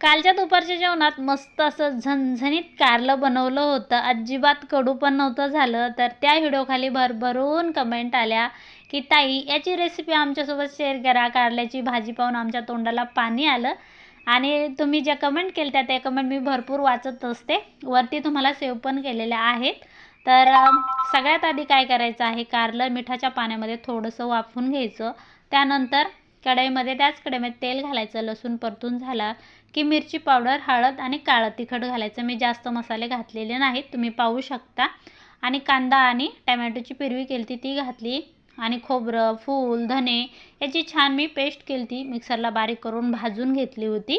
कालच्या दुपारच्या जेवणात मस्त असं झणझणीत कारलं बनवलं होतं, अजिबात कडू पण नव्हतं झालं. तर त्या व्हिडिओखाली भरभरून कमेंट आल्या की ताई याची रेसिपी आमच्यासोबत शेअर करा. कारल्याची भाजी पाहून आमच्या तोंडाला पाणी आलं आणि तुम्ही ज्या कमेंट केल्या त्या कमेंट मी भरपूर वाचत असते, वरती तुम्हाला सेव्ह पण केलेल्या आहेत. तर सगळ्यात आधी काय करायचं आहे, कारलं मिठाच्या पाण्यामध्ये थोडंसं वाफवून घ्यायचं. त्यानंतर कढईमध्ये त्याच कढईमध्ये तेल घालायचं, लसूण परतून झाला की मिरची पावडर, हळद आणि काळं तिखट घालायचं. मी जास्त मसाले घातलेले नाहीत, तुम्ही पाहू शकता. आणि कांदा आणि टमॅटोची पिरवी केली ती घातली आणि खोबरं, फूल, धने याची छान मी पेस्ट केली ती मिक्सरला बारीक करून भाजून घेतली होती.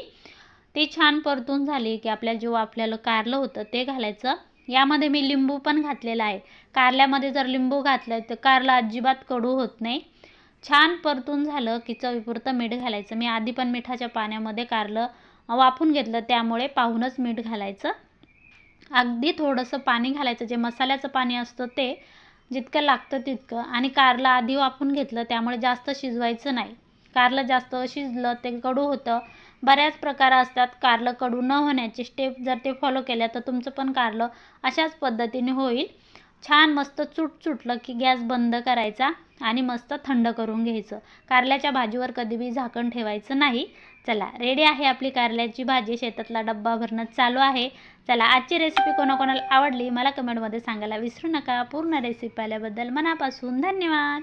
ती छान परतून झाली की आपल्याला कारलं होतं ते घालायचं. यामध्ये मी लिंबू पण घातलेला आहे. कारल्यामध्ये जर लिंबू घातलं तर कारलं अजिबात कडू होत नाही. छान परतून झालं की चवीपुरतं मीठ घालायचं. मी आधी पण मिठाच्या पाण्यामध्ये कारलं वाफून घेतलं, त्यामुळे पाहूनच मीठ घालायचं. अगदी थोडंसं पाणी घालायचं, जे मसाल्याचं पाणी असतं ते जितकं लागतं तितकं. आणि कारलं आधी वाफून घेतलं त्यामुळे जास्त शिजवायचं नाही. कारलं जास्त शिजलं ते कडू होतं. बऱ्याच प्रकार असतात कारलं कडू न होण्याचे. स्टेप जर ते फॉलो केल्या तर तुमचं पण कारलं अशाच पद्धतीने होईल. छान मस्त सुटलं की गॅस बंद करायचा आणि मस्त थंड करून घ्यायचं. कारल्याच्या भाजीवर कधीही झाकण ठेवायचं नाही. चला, रेडी आहे आपली कारल्याची भाजी. शेतातला डब्बा भरणं चालू आहे. चला, आजची रेसिपी कोणाकोणाला आवडली मला कमेंटमध्ये सांगायला विसरू नका. पूर्ण रेसिपी पाहिल्याबद्दल मनापासून धन्यवाद.